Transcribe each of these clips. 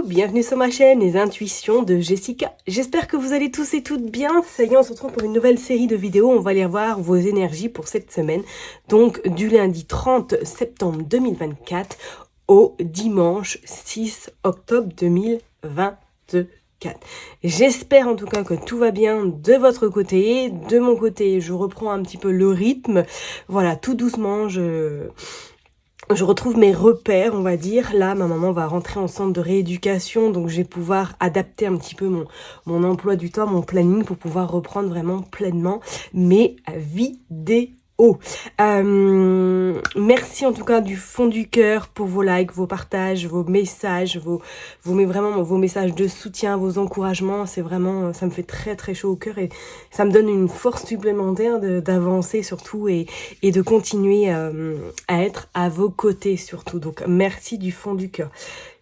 bienvenue sur ma chaîne Les Intuitions de Jessica. J'espère que vous allez tous et toutes bien. Ça y est, on se retrouve pour une nouvelle série de vidéos. On va aller voir vos énergies pour cette semaine. Donc du lundi 30 septembre 2024 au dimanche 6 octobre 2024. J'espère en tout cas que tout va bien de votre côté. De mon côté, je reprends un petit peu le rythme. Voilà, tout doucement, je retrouve mes repères, on va dire. Là, ma maman va rentrer en centre de rééducation, donc je vais pouvoir adapter un petit peu mon emploi du temps, mon planning, pour pouvoir reprendre vraiment pleinement mes vidéos. Merci en tout cas du fond du cœur pour vos likes, vos partages, vos messages, vraiment vos messages de soutien, vos encouragements. C'est vraiment, ça me fait très très chaud au cœur et ça me donne une force supplémentaire d'avancer surtout et de continuer à être à vos côtés surtout. Donc merci du fond du cœur.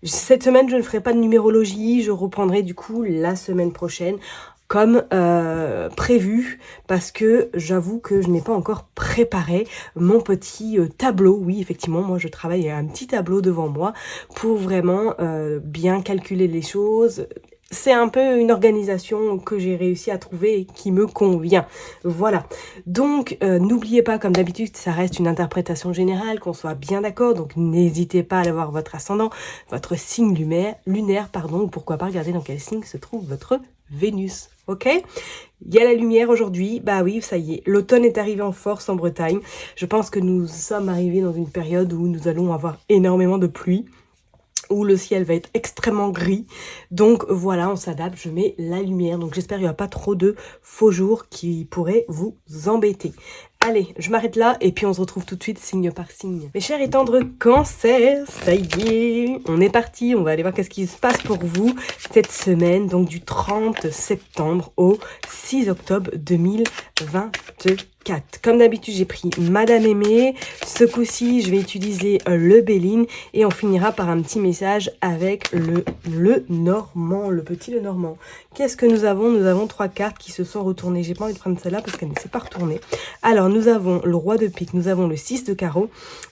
Cette semaine, je ne ferai pas de numérologie, je reprendrai du coup la semaine prochaine comme prévu, parce que j'avoue que je n'ai pas encore préparé mon petit tableau. Oui, effectivement, moi je travaille à un petit tableau devant moi pour vraiment bien calculer les choses. C'est un peu une organisation que j'ai réussi à trouver et qui me convient. Voilà. Donc, n'oubliez pas, comme d'habitude, ça reste une interprétation générale, qu'on soit bien d'accord. Donc, n'hésitez pas à aller voir votre ascendant, votre signe lunaire, ou pourquoi pas regarder dans quel signe se trouve votre Vénus. Ok? Il y a la lumière aujourd'hui. Bah oui, ça y est. L'automne est arrivé en force en Bretagne. Je pense que nous sommes arrivés dans une période où nous allons avoir énormément de pluie, où le ciel va être extrêmement gris. Donc voilà, on s'adapte, je mets la lumière. Donc j'espère qu'il n'y aura pas trop de faux jours qui pourraient vous embêter. Allez, je m'arrête là et puis on se retrouve tout de suite signe par signe. Mes chers et tendres cancers, ça y est, on est parti. On va aller voir qu'est-ce qui se passe pour vous cette semaine, donc du 30 septembre au 6 octobre 2024. Comme d'habitude, j'ai pris Madame Aimée. Ce coup-ci, je vais utiliser le Béline et on finira par un petit message avec le Normand, le petit le Normand. Qu'est-ce que nous avons? Nous avons 3 cartes qui se sont retournées. J'ai pas envie de prendre celle-là parce qu'elle ne s'est pas retournée. Alors, nous avons le roi de pique, nous avons le 6 de carreau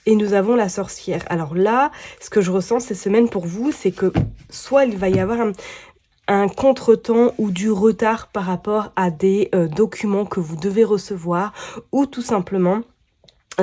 et nous avons la sorcière. Alors là, ce que je ressens cette semaine pour vous, c'est que soit il va y avoir un contretemps ou du retard par rapport à des documents que vous devez recevoir, ou tout simplement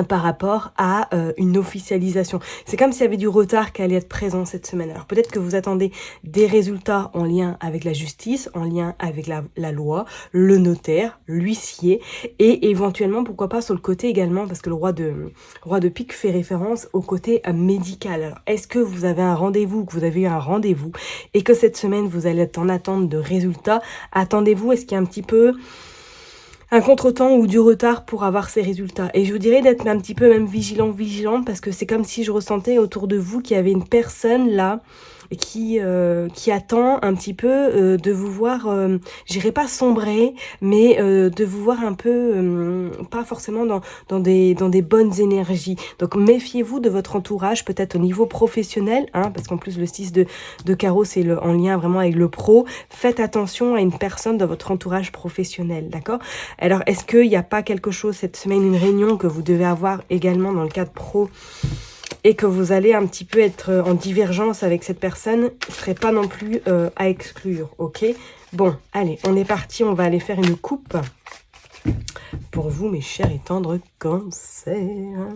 par rapport à une officialisation. C'est comme s'il y avait du retard qui allait être présent cette semaine. Alors peut-être que vous attendez des résultats en lien avec la justice, en lien avec la loi, le notaire, l'huissier, et éventuellement, pourquoi pas sur le côté également, parce que le roi de pique fait référence au côté médical. Alors est-ce que vous avez un rendez-vous, que vous avez eu un rendez-vous, et que cette semaine vous allez être en attente de résultats? Attendez-vous, est-ce qu'il y a un petit peu un contretemps ou du retard pour avoir ces résultats? Et je vous dirais d'être un petit peu même vigilant, parce que c'est comme si je ressentais autour de vous qu'il y avait une personne là qui attend un petit peu de vous voir, j'irai pas sombrer, mais de vous voir un peu, pas forcément dans des bonnes énergies. Donc méfiez-vous de votre entourage, peut-être au niveau professionnel, hein, parce qu'en plus le 6 de carreau c'est en lien vraiment avec le pro. Faites attention à une personne dans votre entourage professionnel, d'accord? Alors est-ce qu'il n'y a pas quelque chose cette semaine, une réunion que vous devez avoir également dans le cadre pro, et que vous allez un petit peu être en divergence avec cette personne? Ce serait pas non plus à exclure, ok? Bon, allez, on est parti, on va aller faire une coupe pour vous, mes chers et tendres cancers.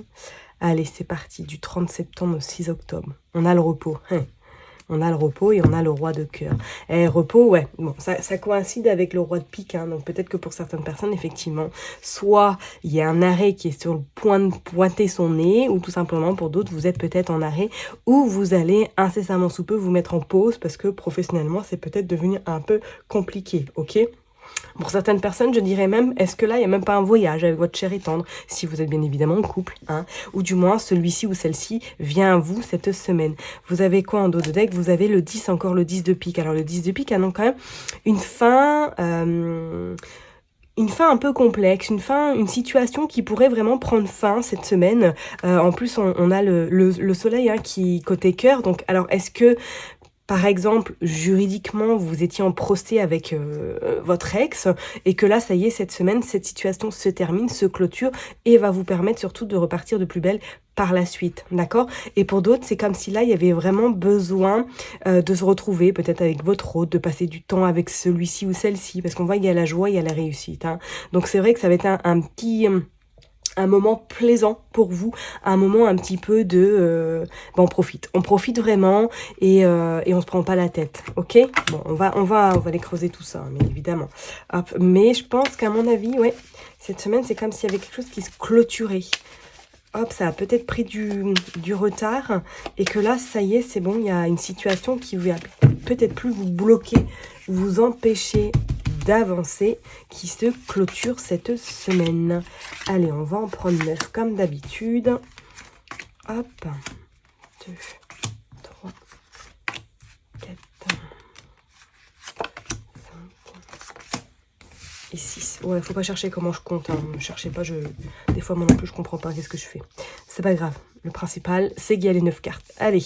Allez, c'est parti, du 30 septembre au 6 octobre. On a le repos, hein. On a le repos et on a le roi de cœur. Et repos, ouais, bon, ça coïncide avec le roi de pique, hein, donc peut-être que pour certaines personnes, effectivement, soit il y a un arrêt qui est sur le point de pointer son nez, ou tout simplement pour d'autres, vous êtes peut-être en arrêt, ou vous allez incessamment sous peu vous mettre en pause, parce que professionnellement, c'est peut-être devenu un peu compliqué, ok? Pour certaines personnes, je dirais même, est-ce que là, il n'y a même pas un voyage avec votre cher et tendre, si vous êtes bien évidemment en couple, hein, ou du moins, celui-ci ou celle-ci vient à vous cette semaine. Vous avez quoi en dos de deck? Vous avez le 10, encore le 10 de pique. Alors, le 10 de pique a donc quand même une fin un peu complexe, une situation qui pourrait vraiment prendre fin cette semaine. En plus, on a le soleil, hein, qui côté cœur. Donc, alors, est-ce que par exemple, juridiquement, vous étiez en procès avec votre ex et que là, ça y est, cette semaine, cette situation se termine, se clôture et va vous permettre surtout de repartir de plus belle par la suite, d'accord? Et pour d'autres, c'est comme si là, il y avait vraiment besoin de se retrouver, peut-être avec votre autre, de passer du temps avec celui-ci ou celle-ci, parce qu'on voit qu'il y a la joie, il y a la réussite, hein. Donc c'est vrai que ça va être un petit... un moment plaisant pour vous, un moment un petit peu de... on profite vraiment et on se prend pas la tête, ok? Bon, on va aller creuser tout ça, bien évidemment. Hop, mais je pense qu'à mon avis, ouais, cette semaine, c'est comme s'il y avait quelque chose qui se clôturait. Hop, ça a peut-être pris du retard et que là, ça y est, c'est bon, il y a une situation qui va peut-être plus vous bloquer, vous empêcher d'avancer, qui se clôture cette semaine. Allez, on va en prendre 9 comme d'habitude. Hop, 2, 3, 4, 5 et 6. Ouais, faut pas chercher comment je compte, hein. Ne cherchez pas, des fois moi non plus je comprends pas qu'est-ce que je fais. C'est pas grave. Le principal, c'est qu'il y a les 9 cartes. Allez,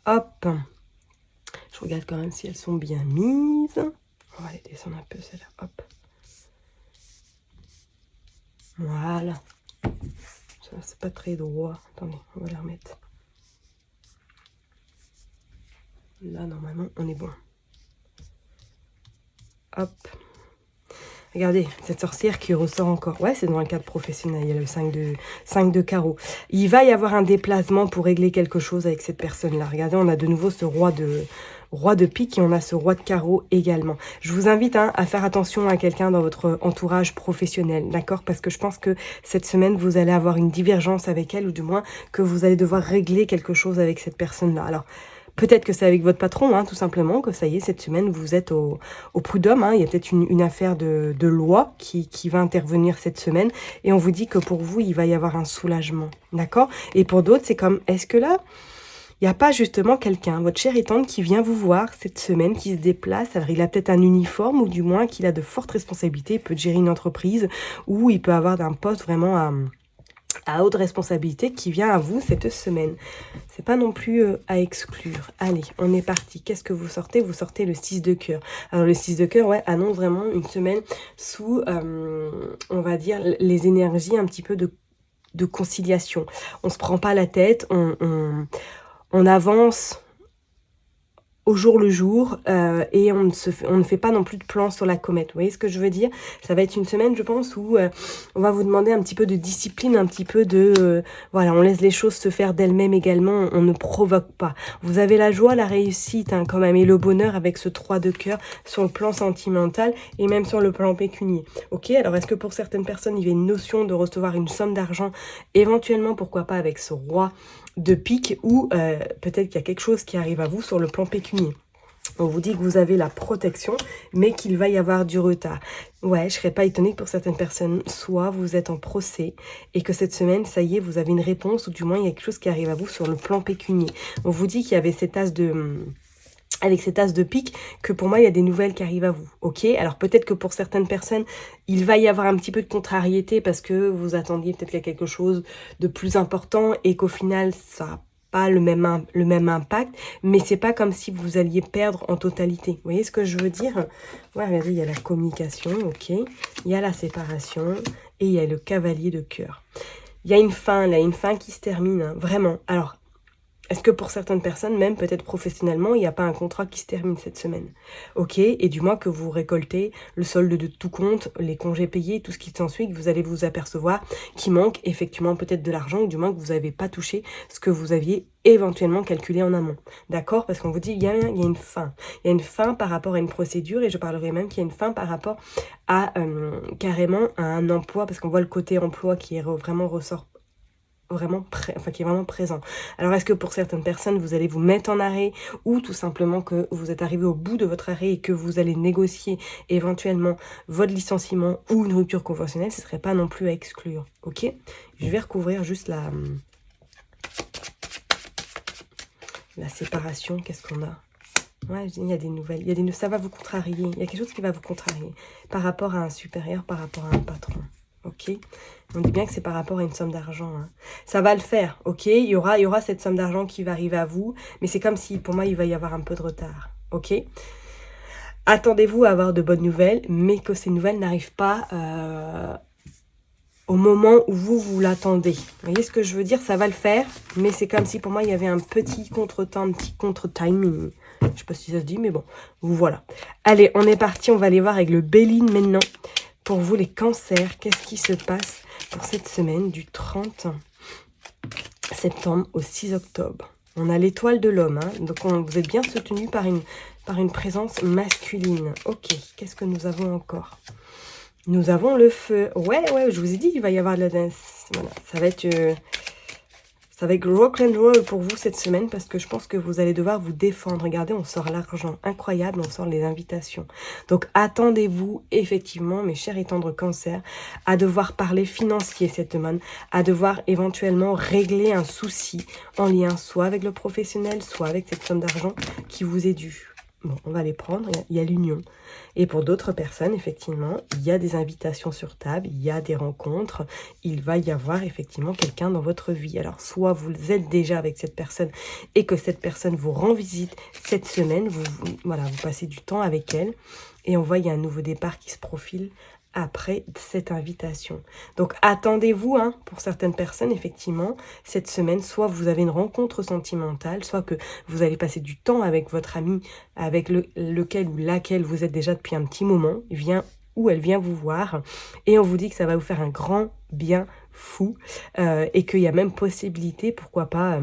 hop. Je regarde quand même si elles sont bien mises. On va les descendre un peu, celle-là. Hop. Voilà. Ça, c'est pas très droit. Attendez, on va les remettre. Là, normalement, on est bon. Hop. Regardez, cette sorcière qui ressort encore. Ouais, c'est dans un cadre professionnel. Il y a le 5 de carreau. Il va y avoir un déplacement pour régler quelque chose avec cette personne-là. Regardez, on a de nouveau ce roi de pique et on a ce roi de carreau également. Je vous invite à faire attention à quelqu'un dans votre entourage professionnel, d'accord? Parce que je pense que cette semaine, vous allez avoir une divergence avec elle ou du moins que vous allez devoir régler quelque chose avec cette personne-là. Alors, peut-être que c'est avec votre patron, hein, tout simplement, que ça y est, cette semaine, vous êtes au prud'homme. Hein. Il y a peut-être une affaire de loi qui va intervenir cette semaine. Et on vous dit que pour vous, il va y avoir un soulagement. D'accord? Et pour d'autres, c'est comme, est-ce que là, il n'y a pas justement quelqu'un, votre chère étante, qui vient vous voir cette semaine, qui se déplace? Alors, il a peut-être un uniforme ou du moins qu'il a de fortes responsabilités. Il peut gérer une entreprise ou il peut avoir un poste vraiment à haute responsabilité qui vient à vous cette semaine. C'est pas non plus à exclure. Allez, on est parti. Qu'est-ce que vous sortez? Vous sortez le 6 de cœur. Alors le 6 de cœur, ouais, annonce vraiment une semaine sous, on va dire, les énergies un petit peu de conciliation. On se prend pas la tête, on avance au jour le jour et on ne fait pas non plus de plan sur la comète. Vous voyez ce que je veux dire? Ça va être une semaine, je pense, où on va vous demander un petit peu de discipline, un petit peu de... voilà, on laisse les choses se faire d'elles-mêmes également, on ne provoque pas. Vous avez la joie, la réussite hein, quand même, et le bonheur avec ce 3 de cœur sur le plan sentimental et même sur le plan pécunier. Ok, alors est-ce que pour certaines personnes, il y a une notion de recevoir une somme d'argent, éventuellement, pourquoi pas avec ce roi de pique ou peut-être qu'il y a quelque chose qui arrive à vous sur le plan pécunier. On vous dit que vous avez la protection, mais qu'il va y avoir du retard. Ouais, je ne serais pas étonnée que pour certaines personnes, soit vous êtes en procès et que cette semaine, ça y est, vous avez une réponse ou du moins il y a quelque chose qui arrive à vous sur le plan pécunier. On vous dit qu'il y avait cet as de... avec cet as de pique, que pour moi, il y a des nouvelles qui arrivent à vous, ok? Alors peut-être que pour certaines personnes, il va y avoir un petit peu de contrariété parce que vous attendiez peut-être qu'il y a quelque chose de plus important et qu'au final, ça n'a pas le même impact, mais c'est pas comme si vous alliez perdre en totalité. Vous voyez ce que je veux dire? Ouais, regardez, il y a la communication, ok? Il y a la séparation et il y a le cavalier de cœur. Il y a une fin, là, une fin qui se termine, hein, vraiment. Alors, est-ce que pour certaines personnes, même peut-être professionnellement, il n'y a pas un contrat qui se termine cette semaine? Ok, et du moins que vous récoltez le solde de tout compte, les congés payés, tout ce qui s'ensuit, que vous allez vous apercevoir qu'il manque effectivement peut-être de l'argent, ou du moins que vous n'avez pas touché ce que vous aviez éventuellement calculé en amont. D'accord? Parce qu'on vous dit, il y a une fin. Il y a une fin par rapport à une procédure, et je parlerai même qu'il y a une fin par rapport à carrément à un emploi, parce qu'on voit le côté emploi qui est vraiment qui est vraiment présent. Alors est-ce que pour certaines personnes vous allez vous mettre en arrêt ou tout simplement que vous êtes arrivé au bout de votre arrêt et que vous allez négocier éventuellement votre licenciement ou une rupture conventionnelle? Ce serait pas non plus à exclure, ok? Je vais recouvrir juste la séparation. Qu'est-ce qu'on a? Ouais, il y a des nouvelles, ça va vous contrarier, il y a quelque chose qui va vous contrarier par rapport à un supérieur, par rapport à un patron. ok? On dit bien que c'est par rapport à une somme d'argent. Hein. Ça va le faire, ok? Il y aura cette somme d'argent qui va arriver à vous, mais c'est comme si, pour moi, il va y avoir un peu de retard, ok? Attendez-vous à avoir de bonnes nouvelles, mais que ces nouvelles n'arrivent pas au moment où vous l'attendez. Vous voyez ce que je veux dire? Ça va le faire, mais c'est comme si, pour moi, il y avait un petit contretemps, un petit contre-timing. Je ne sais pas si ça se dit, mais bon, voilà. Allez, on est parti, on va aller voir avec le Béline maintenant. Pour vous, les cancers, qu'est-ce qui se passe pour cette semaine du 30 septembre au 6 octobre? On a l'étoile de l'homme, hein, donc vous êtes bien soutenu par une présence masculine. Ok, qu'est-ce que nous avons encore? Nous avons le feu. Ouais, je vous ai dit, il va y avoir de la danse. Voilà, ça va être rock and roll pour vous cette semaine parce que je pense que vous allez devoir vous défendre. Regardez, on sort l'argent. Incroyable, on sort les invitations. Donc, attendez-vous effectivement, mes chers et tendres cancers, à devoir parler financier cette semaine, à devoir éventuellement régler un souci en lien soit avec le professionnel, soit avec cette somme d'argent qui vous est due. Bon, on va les prendre, il y a l'union. Et pour d'autres personnes, effectivement, il y a des invitations sur table, il y a des rencontres, il va y avoir effectivement quelqu'un dans votre vie. Alors, soit vous êtes déjà avec cette personne et que cette personne vous rend visite cette semaine, vous passez du temps avec elle et on voit qu'il y a un nouveau départ qui se profile après cette invitation. Donc, attendez-vous, hein, pour certaines personnes, effectivement, cette semaine, soit vous avez une rencontre sentimentale, soit que vous allez passer du temps avec votre ami, avec lequel ou laquelle vous êtes déjà depuis un petit moment, elle vient vous voir, et on vous dit que ça va vous faire un grand bien fou, et qu'il y a même possibilité, pourquoi pas...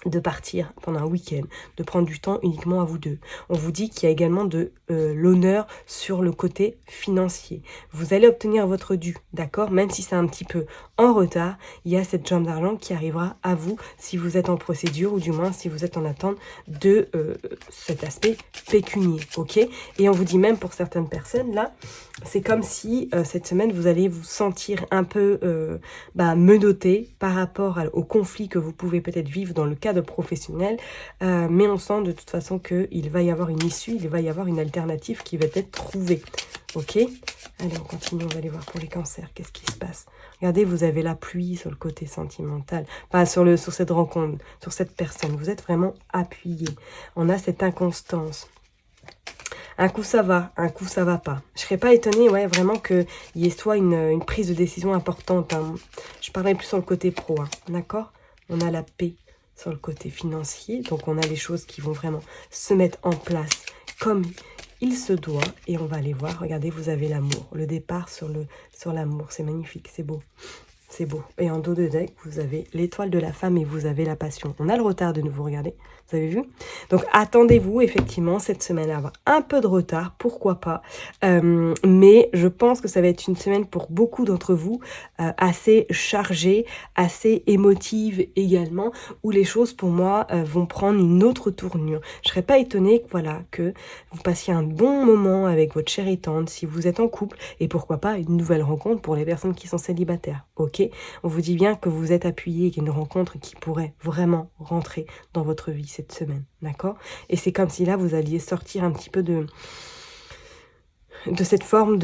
de partir pendant un week-end, de prendre du temps uniquement à vous deux. On vous dit qu'il y a également de l'honneur sur le côté financier. Vous allez obtenir votre dû, d'accord? Même si c'est un petit peu en retard, il y a cette jambe d'argent qui arrivera à vous si vous êtes en procédure ou du moins si vous êtes en attente de cet aspect pécunier, ok? Et on vous dit même pour certaines personnes, là, c'est comme si cette semaine, vous allez vous sentir un peu menotté par rapport au conflit que vous pouvez peut-être vivre dans le cadre professionnel, mais on sent de toute façon qu'il va y avoir une issue, il va y avoir une alternative qui va être trouvée. Ok? Allez, on continue, on va aller voir pour les cancers, qu'est-ce qui se passe? Regardez, vous avez la pluie sur le côté sentimental, enfin sur cette rencontre, sur cette personne, vous êtes vraiment appuyé. On a cette inconstance. Un coup ça va, un coup ça va pas. Je serais pas étonnée, ouais, vraiment qu'il y ait soit une prise de décision importante. Hein. Je parlerai plus sur le côté pro, hein, d'accord? On a la paix sur le côté financier, donc on a les choses qui vont vraiment se mettre en place comme il se doit. Et on va aller voir, regardez, vous avez l'amour. Le départ sur l'amour, c'est magnifique, c'est beau. C'est beau. Et en dos de deck, vous avez l'étoile de la femme et vous avez la passion. On a le retard de nouveau, regardez. Vous avez vu? Donc, attendez-vous, effectivement, cette semaine à avoir un peu de retard. Pourquoi pas? Mais je pense que ça va être une semaine pour beaucoup d'entre vous assez chargée, assez émotive également, où les choses, pour moi, vont prendre une autre tournure. Je ne serais pas étonnée que vous passiez un bon moment avec votre chérie tante si vous êtes en couple. Et pourquoi pas une nouvelle rencontre pour les personnes qui sont célibataires. Ok? On vous dit bien que vous êtes appuyé et qu'il y a une rencontre qui pourrait vraiment rentrer dans votre vie cette semaine, d'accord? Et c'est comme si là, vous alliez sortir un petit peu de cette forme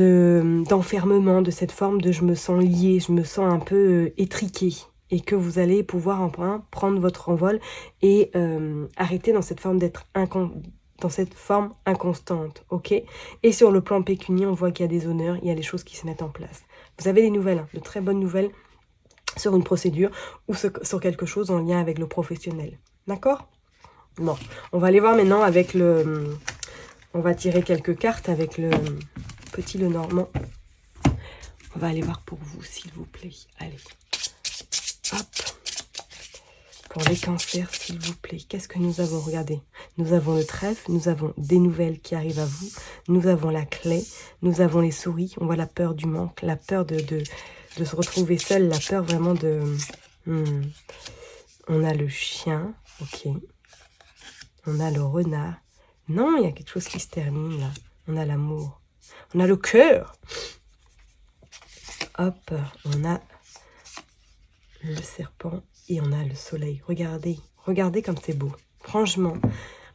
d'enfermement, de cette forme de je me sens liée, je me sens un peu étriquée. Et que vous allez pouvoir enfin prendre votre envol et arrêter dans cette forme d'être inconstante, ok? Et sur le plan pécunier, on voit qu'il y a des honneurs, il y a des choses qui se mettent en place. Vous avez des nouvelles, hein, de très bonnes nouvelles sur une procédure ou sur quelque chose en lien avec le professionnel. D'accord? Bon, on va aller voir maintenant avec on va tirer quelques cartes avec le petit Lenormand. On va aller voir pour vous, s'il vous plaît. Allez. Hop. Pour les cancers, s'il vous plaît. Qu'est-ce que nous avons? Regardez. Nous avons le trèfle, nous avons des nouvelles qui arrivent à vous. Nous avons la clé, nous avons les souris. On voit la peur du manque, la peur de se retrouver seul, la peur vraiment de... On a le chien, ok. On a le renard. Non, il y a quelque chose qui se termine là. On a l'amour. On a le cœur. Hop, on a le serpent et on a le soleil. Regardez, regardez comme c'est beau. Franchement,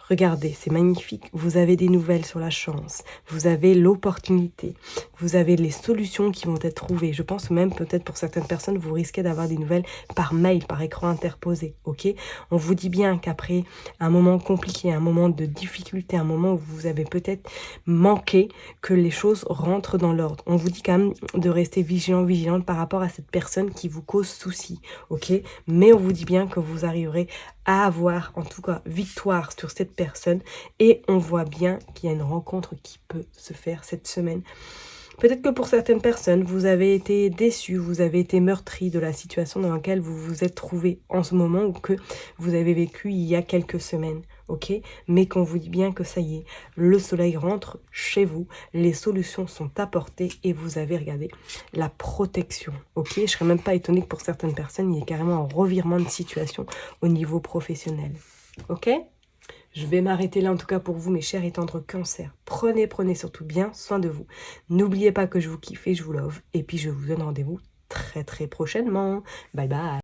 Regardez, c'est magnifique. Vous avez des nouvelles sur la chance. Vous avez l'opportunité. Vous avez les solutions qui vont être trouvées. Je pense même peut-être pour certaines personnes, vous risquez d'avoir des nouvelles par mail, par écran interposé. Ok? On vous dit bien qu'après un moment compliqué, un moment de difficulté, un moment où vous avez peut-être manqué, que les choses rentrent dans l'ordre. On vous dit quand même de rester vigilant, vigilante par rapport à cette personne qui vous cause souci. Ok? Mais on vous dit bien que vous arriverez à avoir en tout cas victoire sur cette personne et on voit bien qu'il y a une rencontre qui peut se faire cette semaine. Peut-être que pour certaines personnes, vous avez été déçus, vous avez été meurtri de la situation dans laquelle vous vous êtes trouvé en ce moment ou que vous avez vécu il y a quelques semaines, ok? Mais qu'on vous dit bien que ça y est, le soleil rentre chez vous, les solutions sont apportées et vous avez, regardé, la protection, ok? Je ne serais même pas étonnée que pour certaines personnes, il y ait carrément un revirement de situation au niveau professionnel, ok? Je vais m'arrêter là en tout cas pour vous mes chers et tendres cancers. Prenez surtout bien soin de vous. N'oubliez pas que je vous kiffe et je vous love. Et puis je vous donne rendez-vous très prochainement. Bye bye.